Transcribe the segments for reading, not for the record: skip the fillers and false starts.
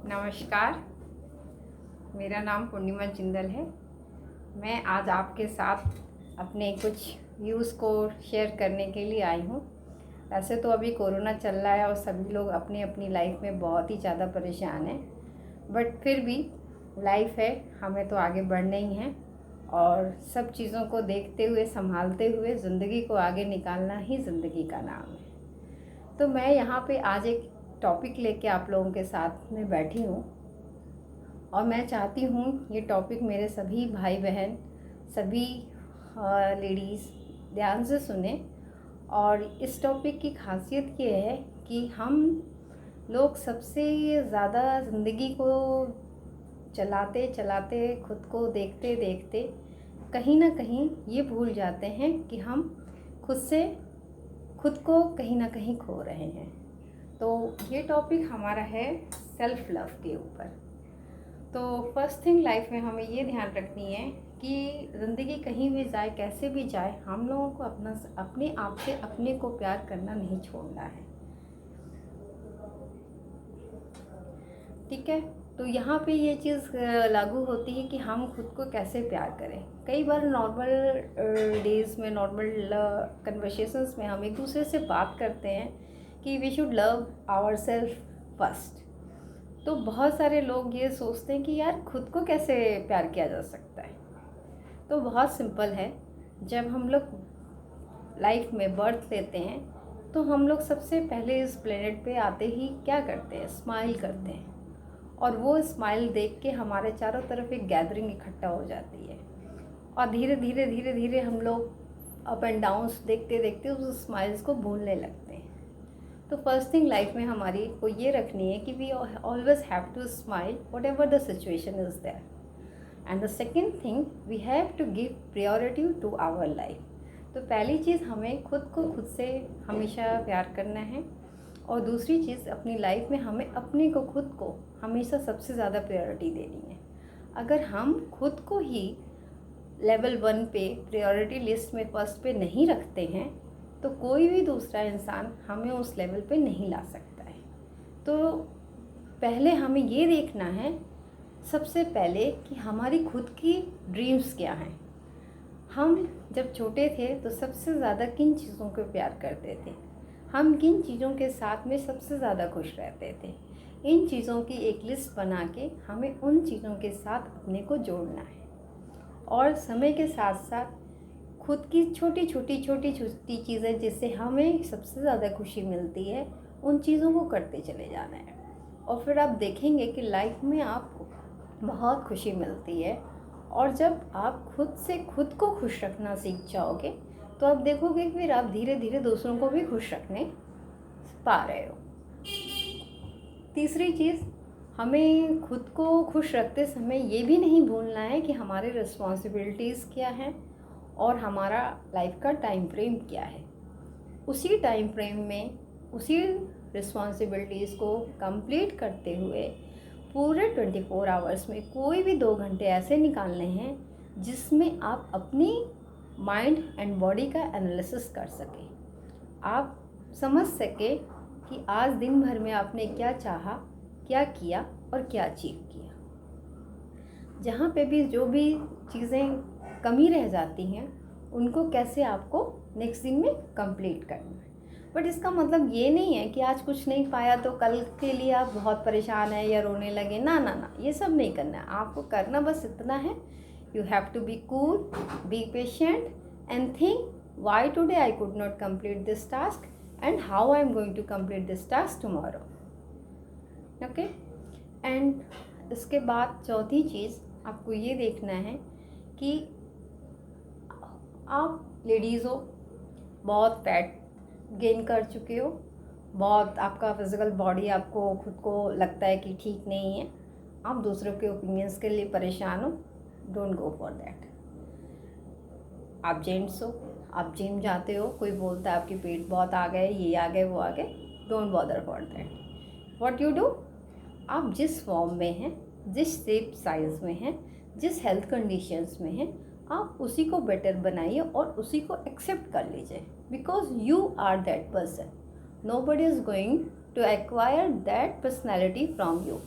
नमस्कार। मेरा नाम पूर्णिमा जिंदल है। मैं आज आपके साथ अपने कुछ व्यूज़ को शेयर करने के लिए आई हूँ। वैसे तो अभी कोरोना चल रहा है और सभी लोग अपनी अपनी लाइफ में बहुत ही ज़्यादा परेशान हैं, बट फिर भी लाइफ है, हमें तो आगे बढ़ना ही है और सब चीज़ों को देखते हुए संभालते हुए ज़िंदगी को आगे निकालना ही ज़िंदगी का नाम है। तो मैं यहाँ पे आज एक टॉपिक लेके आप लोगों के साथ में बैठी हूँ और मैं चाहती हूँ ये टॉपिक मेरे सभी भाई बहन, सभी लेडीज़ ध्यान से सुने। और इस टॉपिक की खासियत ये है कि हम लोग सबसे ज़्यादा ज़िंदगी को चलाते चलाते, खुद को देखते देखते कहीं ना कहीं ये भूल जाते हैं कि हम खुद को कहीं ना कहीं खो रहे हैं। तो ये टॉपिक हमारा है सेल्फ लव के ऊपर। तो फर्स्ट थिंग, लाइफ में हमें ये ध्यान रखनी है कि ज़िंदगी कहीं भी जाए, कैसे भी जाए, हम लोगों को अपने आप से अपने को प्यार करना नहीं छोड़ना है। ठीक है। तो यहाँ पे ये चीज़ लागू होती है कि हम खुद को कैसे प्यार करें। कई बार नॉर्मल डेज़ में, नॉर्मल कन्वर्सेशंस में हम एक दूसरे से बात करते हैं कि we should love our self first. तो बहुत सारे लोग ये सोचते हैं कि यार खुद को कैसे प्यार किया जा सकता है। तो बहुत सिंपल है। जब हम लोग लाइफ में बर्थ लेते हैं तो हम लोग सबसे पहले इस प्लेनेट पे आते ही क्या करते हैं? स्माइल करते हैं। और वो स्माइल देख के हमारे चारों तरफ एक गैदरिंग इकट्ठा हो जाती है और धीरे धीरे धीरे धीरे हम लोग अप एंड डाउन्स देखते देखते उस स्माइल्स को भूलने लगते हैं। तो फर्स्ट थिंग लाइफ में हमारी को ये रखनी है कि we always have to smile what ever the situation is there. And the second thing, we have to give priority to our life. तो पहली चीज़, हमें खुद को खुद से हमेशा प्यार करना है। और दूसरी चीज़, अपनी लाइफ में हमें अपने को खुद को हमेशा सबसे ज़्यादा प्रायोरिटी देनी है। अगर हम खुद को ही लेवल 1 पे प्रायोरिटी लिस्ट में फर्स्ट पे नहीं रखते हैं तो कोई भी दूसरा इंसान हमें उस लेवल पे नहीं ला सकता है। तो पहले हमें ये देखना है सबसे पहले कि हमारी खुद की ड्रीम्स क्या हैं। हम जब छोटे थे तो सबसे ज़्यादा किन चीज़ों को प्यार करते थे, हम किन चीज़ों के साथ में सबसे ज़्यादा खुश रहते थे। इन चीज़ों की एक लिस्ट बना के हमें उन चीज़ों के साथ अपने को जोड़ना है और समय के साथ साथ खुद की छोटी छोटी चीज़ें जिससे हमें सबसे ज़्यादा खुशी मिलती है, उन चीज़ों को करते चले जाना है। और फिर आप देखेंगे कि लाइफ में आपको बहुत खुशी मिलती है। और जब आप खुद से खुद को खुश रखना सीख जाओगे तो आप देखोगे कि फिर आप धीरे धीरे दूसरों को भी खुश रखने पा रहे हो। तीसरी चीज़, हमें खुद को खुश रखते समय ये भी नहीं भूलना है कि हमारे रिस्पॉन्सिबिलिटीज़ क्या हैं और हमारा लाइफ का टाइम फ्रेम क्या है। उसी टाइम फ्रेम में उसी रिस्पॉन्सिबिलिटीज़ को कंप्लीट करते हुए पूरे 24 आवर्स में कोई भी 2 घंटे ऐसे निकालने हैं जिसमें आप अपनी माइंड एंड बॉडी का एनालिसिस कर सकें। आप समझ सके कि आज दिन भर में आपने क्या चाहा, क्या किया और क्या अचीव किया। जहाँ पे भी जो भी चीज़ें कमी रह जाती हैं उनको कैसे आपको नेक्स्ट दिन में कंप्लीट करना है। बट इसका मतलब ये नहीं है कि आज कुछ नहीं पाया तो कल के लिए आप बहुत परेशान हैं या रोने लगे। ना ना ना, ये सब नहीं करना है। आपको करना बस इतना है, you have to be cool, be patient and think why today I could not complete this task and how I am going to complete this task tomorrow. Okay? And इसके बाद चौथी चीज़ आपको ये देखना है कि आप लेडीज़ हो, बहुत फैट गेन कर चुके हो, बहुत आपका फिज़िकल बॉडी आपको खुद को लगता है कि ठीक नहीं है, आप दूसरों के ओपिनियंस के लिए परेशान हो, डोंट गो फॉर दैट। आप जेंट्स हो, आप जिम जाते हो, कोई बोलता है आपके पेट बहुत आ गए, ये आ गए, वो आ गए, don't bother for that. What you do, आप जिस फॉर्म में हैं, जिस शेप साइज़ में हैं, जिस हेल्थ कंडीशंस में हैं, आप उसी को बेटर बनाइए और उसी को एक्सेप्ट कर लीजिए। Because you are that person, nobody is going to acquire that personality from you.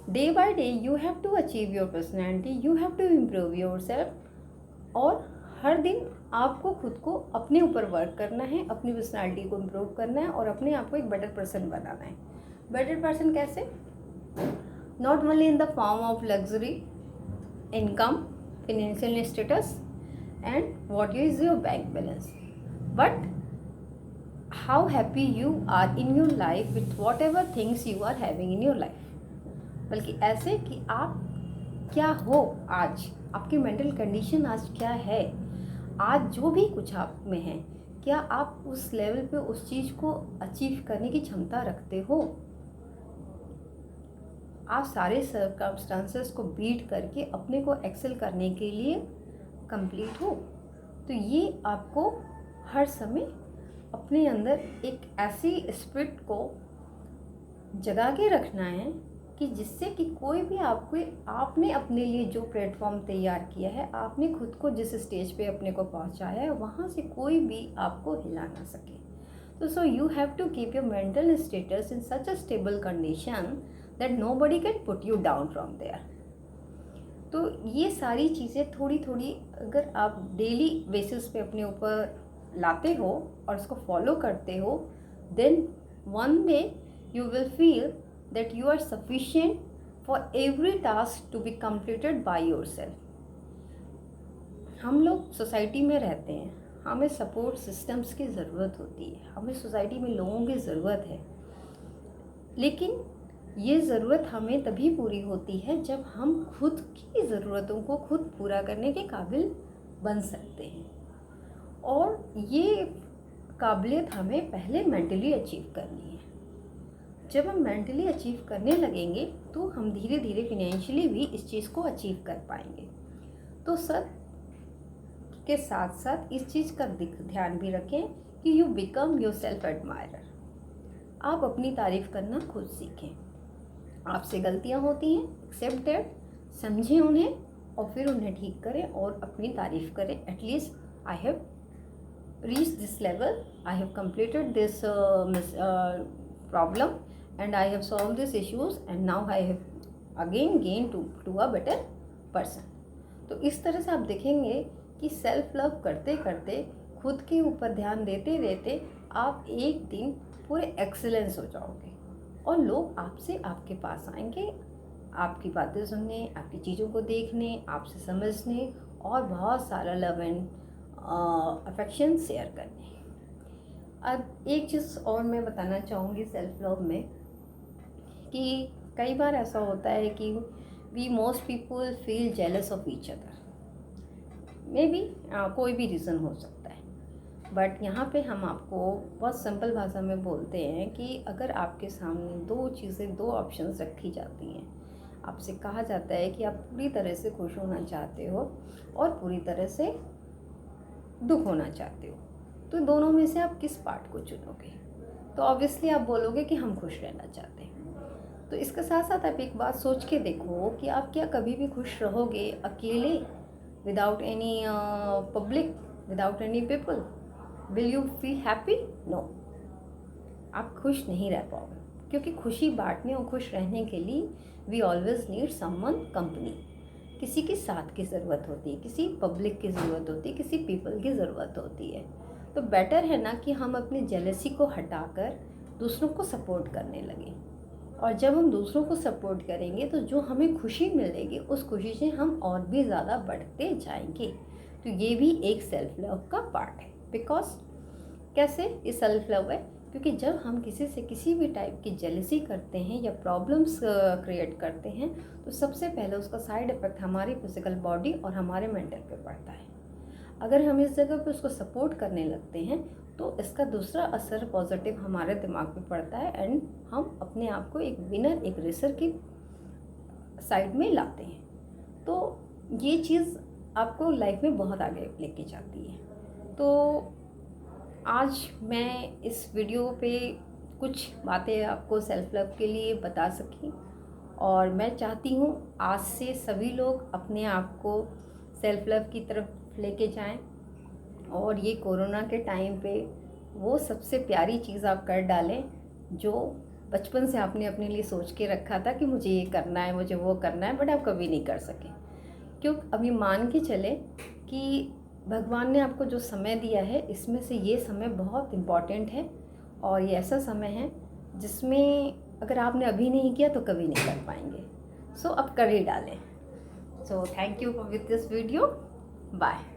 Day by day you have to achieve your personality, you have to improve your self. और हर दिन आपको खुद को अपने ऊपर वर्क करना है, अपनी पर्सनैलिटी को इम्प्रूव करना है और अपने आप को एक बेटर पर्सन बनाना है। बेटर पर्सन कैसे? Not only in the form of luxury, income, financial status and what is your bank balance, but how happy you are in your life with what ever things you are having in your life. बल्कि ऐसे कि आप क्या हो आज, आपकी mental condition आज क्या है, आज जो भी कुछ आप में है, क्या आप उस लेवल पे उस चीज़ को अचीव करने की क्षमता रखते हो? आप सारे सर्कमस्टांसेस को बीट करके अपने को एक्सेल करने के लिए कंप्लीट हो? तो ये आपको हर समय अपने अंदर एक ऐसी स्पिरिट को जगा के रखना है कि जिससे कि कोई भी आपको, आपने अपने लिए जो प्लेटफॉर्म तैयार किया है, आपने खुद को जिस स्टेज पे अपने को पहुंचाया है, वहाँ से कोई भी आपको हिला ना सके। तो so you have to keep your mental status in such a stable condition that nobody can put you down from there. तो ये सारी चीज़ें थोड़ी थोड़ी अगर आप डेली बेसिस पे अपने ऊपर लाते हो और उसको फॉलो करते हो, then one day you will feel that you are sufficient for every task to be completed by yourself. हम लोग सोसाइटी में रहते हैं, हमें सपोर्ट सिस्टम्स की ज़रूरत होती है, हमें सोसाइटी में लोगों की ज़रूरत है, लेकिन ये ज़रूरत हमें तभी पूरी होती है जब हम खुद की ज़रूरतों को खुद पूरा करने के काबिल बन सकते हैं। और ये काबिलियत हमें पहले मेंटली अचीव करनी है। जब हम मेंटली अचीव करने लगेंगे तो हम धीरे धीरे फिनेंशियली भी इस चीज़ को अचीव कर पाएंगे। तो सब के साथ साथ इस चीज़ का ध्यान भी रखें कि you become your self admirer. आप अपनी तारीफ़ करना खुद सीखें। आपसे गलतियां होती हैं, एक्सेप्ट दैट, समझें उन्हें और फिर उन्हें ठीक करें और अपनी तारीफ़ करें। At least I have reach this level, I have completed this problem and I have solved these issues and now I have again gained to a better person। तो इस तरह से आप देखेंगे कि सेल्फ लव करते करते, खुद के ऊपर ध्यान देते देते आप एक दिन पूरे एक्सीलेंस हो जाओगे और लोग आपसे आपके पास आएंगे, आपकी बातें सुनने, आपकी चीज़ों को देखने, आपसे समझने और बहुत सारा लव एंड अफेक्शन शेयर करने। अब एक चीज़ और मैं बताना चाहूँगी सेल्फ लव में कि कई बार ऐसा होता है कि we most people feel jealous of each other. Maybe कोई भी रीज़न हो सकता है, बट यहाँ पे हम आपको बहुत सिंपल भाषा में बोलते हैं कि अगर आपके सामने दो चीज़ें, दो ऑप्शंस रखी जाती हैं, आपसे कहा जाता है कि आप पूरी तरह से खुश होना चाहते हो और पूरी तरह से दुख होना चाहते हो, तो दोनों में से आप किस पार्ट को चुनोगे? तो ऑब्वियसली आप बोलोगे कि हम खुश रहना चाहते हैं। तो इसके साथ साथ आप एक बात सोच के देखो कि आप क्या कभी भी खुश रहोगे अकेले, without any public, without any people? Will you feel happy? No, आप खुश नहीं रह पाओगे, क्योंकि खुशी बांटने और खुश रहने के लिए we always need someone company. किसी के साथ की ज़रूरत होती है, किसी पब्लिक की ज़रूरत होती है, किसी पीपल की ज़रूरत होती है। तो बेटर है ना कि हम अपनी जेलसी को हटाकर दूसरों को सपोर्ट करने लगें, और जब हम दूसरों को सपोर्ट करेंगे तो जो हमें खुशी मिलेगी उस खुशी से हम और भी ज़्यादा बढ़ते जाएंगे। तो ये भी एक सेल्फ लव का पार्ट है। बिकॉज कैसे ये सेल्फ लव है? क्योंकि जब हम किसी से किसी भी टाइप की जेलसी करते हैं या प्रॉब्लम्स क्रिएट करते हैं तो सबसे पहले उसका साइड इफ़ेक्ट हमारी फिजिकल बॉडी और हमारे मेंटल पे पड़ता है। अगर हम इस जगह पे उसको सपोर्ट करने लगते हैं तो इसका दूसरा असर पॉजिटिव हमारे दिमाग पे पड़ता है एंड हम अपने आप को एक विनर, एक रेसर की साइड में लाते हैं। तो ये चीज़ आपको लाइफ में बहुत आगे लेके जाती है। तो आज मैं इस वीडियो पे कुछ बातें आपको सेल्फ लव के लिए बता सकी, और मैं चाहती हूँ आज से सभी लोग अपने आप को सेल्फ लव की तरफ लेके जाएं, और ये कोरोना के टाइम पे वो सबसे प्यारी चीज़ आप कर डालें जो बचपन से आपने अपने लिए सोच के रखा था कि मुझे ये करना है, मुझे वो करना है, बट आप कभी नहीं कर सके। क्यों? अभी मान के चले कि भगवान ने आपको जो समय दिया है, इसमें से ये समय बहुत इम्पॉर्टेंट है और ये ऐसा समय है जिसमें अगर आपने अभी नहीं किया तो कभी नहीं कर पाएंगे। सो अब कर ही डालें। So thank you with this video. Bye.